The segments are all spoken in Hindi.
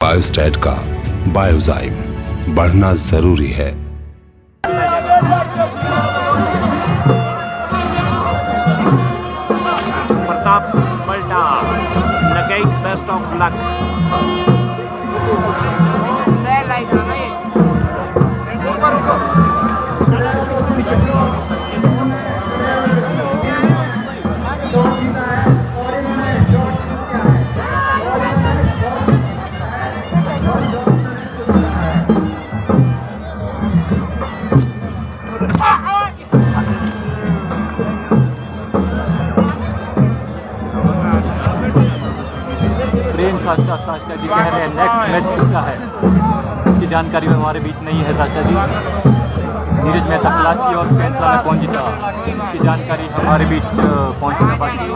बायोस्टैट का बायोजाइम बढ़ना जरूरी है। Pratap मल्टा, नगई best of luck. साष्टा जी कह रहे हैं नेक्स्ट मैच किसका है, इसकी जानकारी हमारे बीच नहीं है। साष्टा जी, नीरज मेहता खलासी और फैसला में कौन जीता, इसकी जानकारी हमारे बीच पहुंचना बाकी।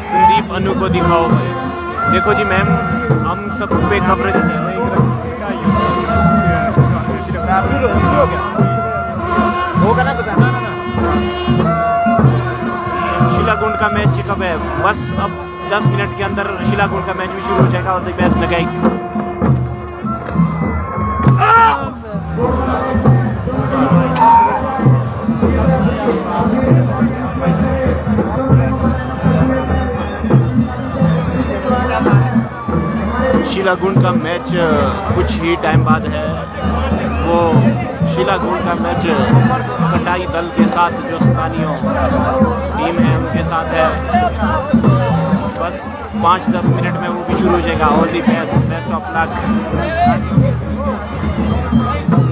संदीप अनु को दिखाओ। देखो जी मैम, हम सब पे कवरेज होगा ना, बताना ना। शिलागुंड का मैच कब है? बस अब 10 मिनट के अंदर शिलागुंड का मैच भी शुरू हो जाएगा और द बेस्ट लगाई। शिलागुंड का मैच कुछ ही टाइम बाद है। वो शिलागुंड का मैच कटाई दल के साथ, जो स्थानीय टीम है उनके साथ है। बस 5-10 मिनट में वो भी शुरू हो जाएगा। All the best, best of luck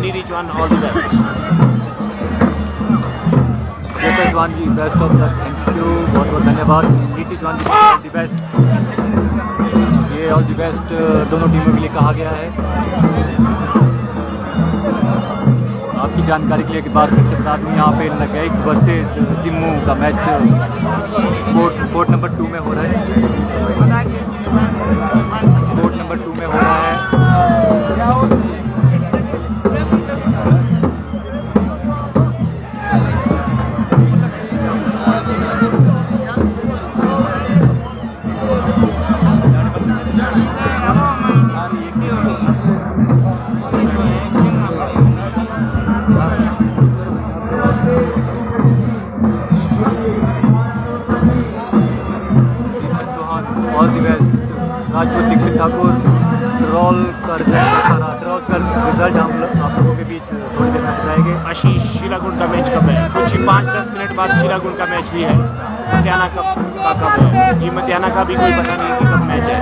Neeraj one, all the best. Jai Jawan ji, best of luck, thank you, बहुत बहुत धन्यवाद। Neeraj Jawan ji, all the best. ये ऑल दी बेस्ट दोनों टीमों के लिए कहा गया है। आपकी जानकारी के लिए एक बार फिर से बता दूँ, यहाँ पे नगैक वर्सेज जिम्मू का मैच कोर्ट नंबर 2 में हो रहा है। कोर्ट नंबर 2 में हो रहा है। राजपूत दीक्षित ठाकुर, ड्रॉल का रिजल्ट हम आप लोगों के बीच थोड़ी देर में बताएंगे। आशीष, शिलागुंड का मैच कब है? कुछ ही 5-10 मिनट बाद शिलागुंड का मैच भी है। मतियाना कब है? ये मतियाना का भी कोई पता नहीं कि कब मैच है।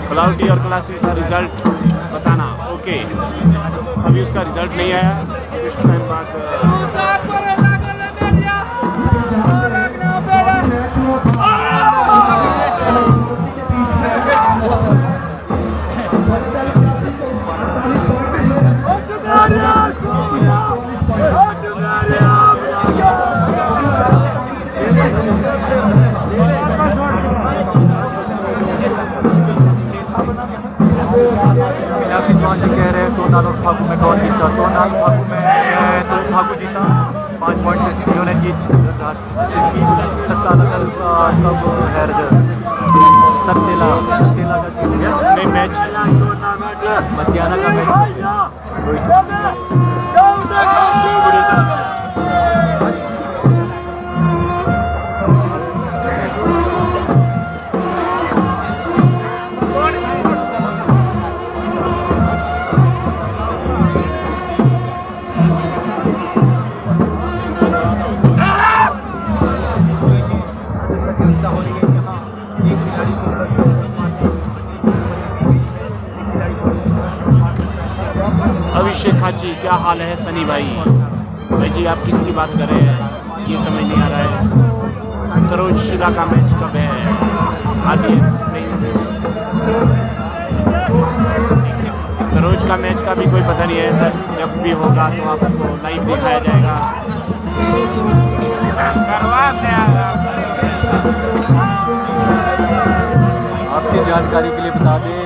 क्लाउडी और क्लासिक का रिजल्ट बताना। ओके, अभी उसका रिजल्ट नहीं आया, कुछ टाइम बाद मीनाक्षी चौहान जी कह रहे हैं टोनाल और फागू में कौन जीता? टोनाल फागू में तो फागू जीता 5 पॉइंट से। इन्होंने जीत हासिल की। सत्ता लगल कब है रिजल्ट? सत्तेला का जीत गया। नहीं, मैच मतियाना का मैच। अभिषेक हाजी, क्या हाल है? सनी भाई, भाई जी आप किसकी बात कर रहे हैं? ये समझ नहीं आ रहा है। तरोज शीला का मैच कब है, RDX प्लीज। तरोज का मैच का भी कोई पता नहीं है सर, जब भी होगा तो आपको लाइव दिखाया जाएगा। आपकी जानकारी के लिए बता दें,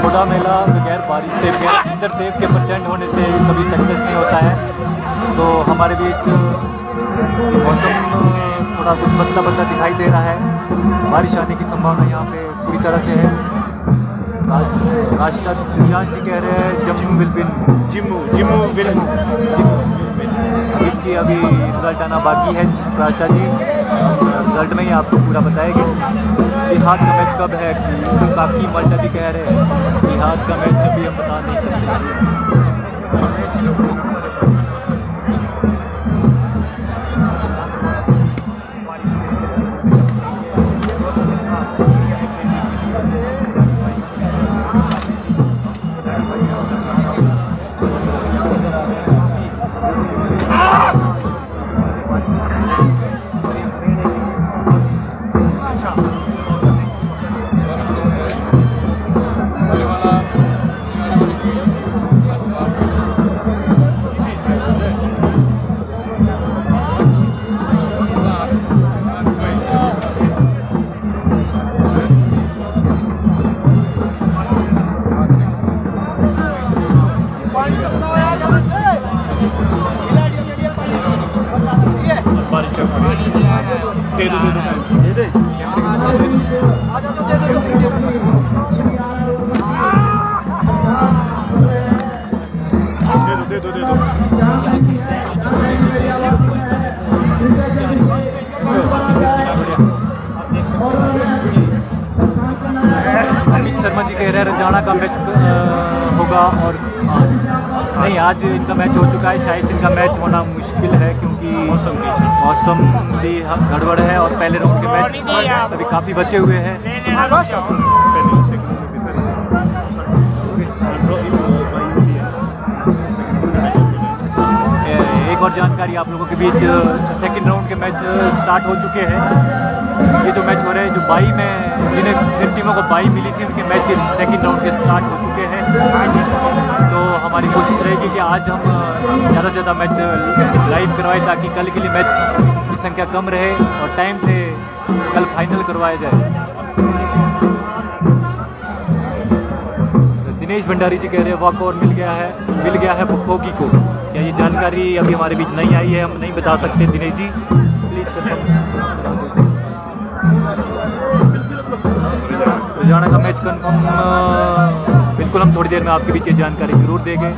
घोड़ा मेला बगैर बारिश से, बगैर इंद्रदेव के प्रचंड होने से कभी सक्सेस नहीं होता है। तो हमारे बीच मौसम थोड़ा कुछ बदला बदला दिखाई दे रहा है, बारिश आने की संभावना यहाँ पे पूरी तरह से है। राष्ट्र विज्ञान जी कह रहे हैं जम्मू विल विन, जिम्मू विल। इसकी अभी रिजल्ट आना बाकी है राष्ट्र जी, रिजल्ट में ही आपको पूरा बताएंगे। बिहार का मैच कब है, काकी माल्टा जी कह रहे हैं बिहार का मैच अभी हम बता नहीं सकते। अमित शर्मा जी कह रहे हैं रंजाना का मैच होगा, और नहीं आज इनका मैच हो चुका है। शायद इनका मैच होना मुश्किल है क्योंकि मौसम भी गड़बड़ है और पहले उसके मैच अभी काफ़ी बचे हुए हैं। एक और जानकारी आप लोगों के बीच, सेकंड राउंड के मैच स्टार्ट हो चुके हैं। ये जो मैच हो रहे हैं, जो 22 में जिन टीमों को 22 मिली थी उनके मैच सेकंड राउंड के स्टार्ट हो चुके हैं। तो हमारी कोशिश रहेगी कि आज हम ज़्यादा से ज़्यादा मैच लाइव करवाएं ताकि कल के लिए मैच की संख्या कम रहे और टाइम से कल फाइनल करवाया जाए। दिनेश भंडारी जी कह रहे हैं वॉक ओवर मिल गया है फोगी को। क्या ये जानकारी अभी हमारे बीच नहीं आई है, हम नहीं बता सकते। दिनेश जी प्लीज़ रंजाना का मैच कन्फर्म, बिल्कुल हम थोड़ी देर में आपके बीच ये जानकारी जरूर देंगे।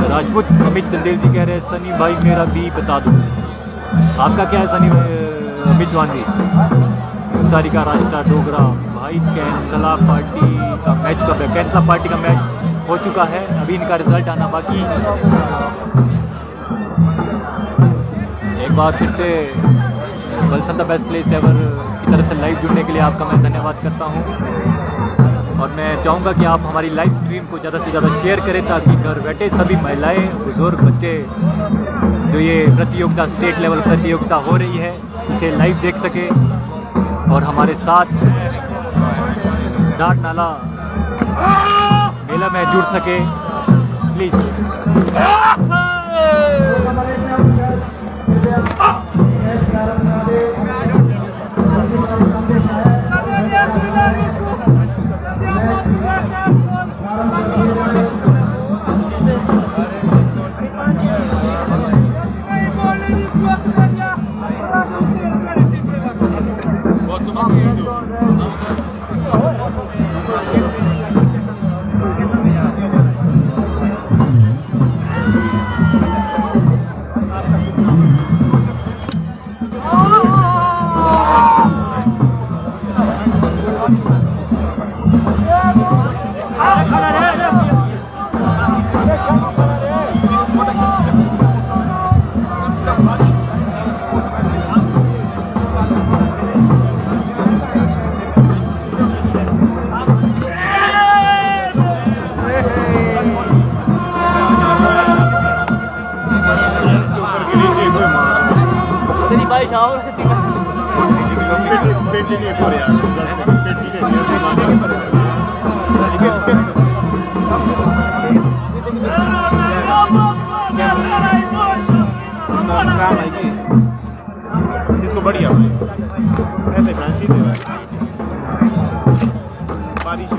राजपूत अमित चंदेल जी कह रहे हैं सनी भाई मेरा भी बता दो। आपका क्या है सनी अमित चौहान जी? सारी का राष्ट्र डोगरा भाई कैंसला पार्टी का मैच कब है? कैंसला पार्टी का मैच हो चुका है, अभी इनका रिजल्ट आना बाकी। एक बार फिर से Valsan the best place ever की तरफ से लाइव जुड़ने के लिए आपका मैं धन्यवाद करता हूं। और मैं चाहूँगा कि आप हमारी लाइव स्ट्रीम को ज़्यादा से ज़्यादा शेयर करें ताकि घर बैठे सभी महिलाएं, बुजुर्ग, बच्चे जो ये प्रतियोगिता, स्टेट लेवल प्रतियोगिता हो रही है, इसे लाइव देख सके और हमारे साथ डाट नाला मेला में जुड़ सके। प्लीज़ भाई शाह इसको बढ़िया ऐसे फैंसी दे बारिश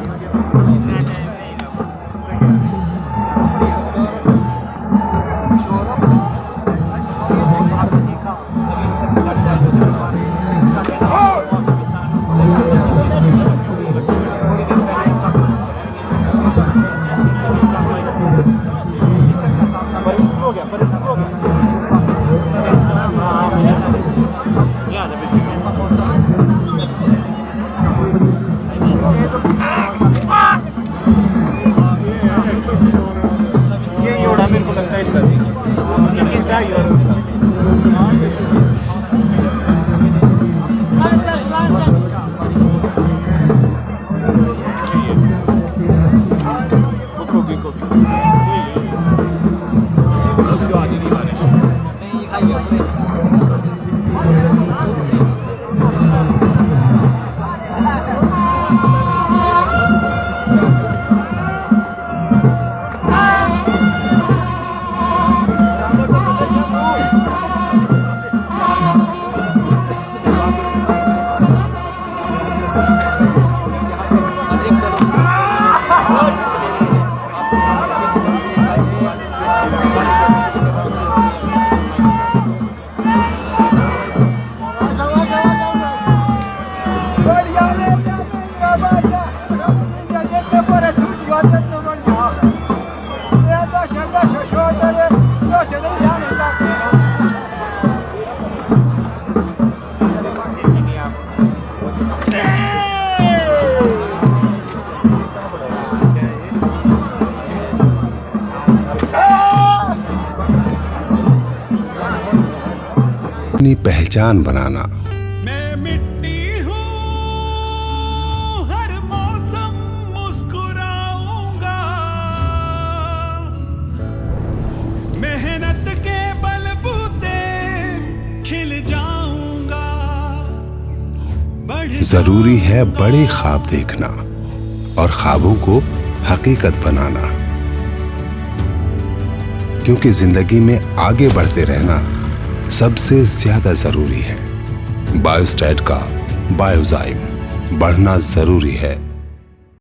ये उड़ा मेरे को लगता है इसका किसका अपनी पहचान बनाना। मैं मिट्टी हूँ, हर मौसम मुस्कुराऊंगा, मेहनत के बलबूते खिल जाऊंगा। जरूरी है बड़े ख्वाब देखना और ख्वाबों को हकीकत बनाना, क्योंकि जिंदगी में आगे बढ़ते रहना सबसे ज्यादा जरूरी है। बायोस्टैट का बायोजाइम, बढ़ना जरूरी है।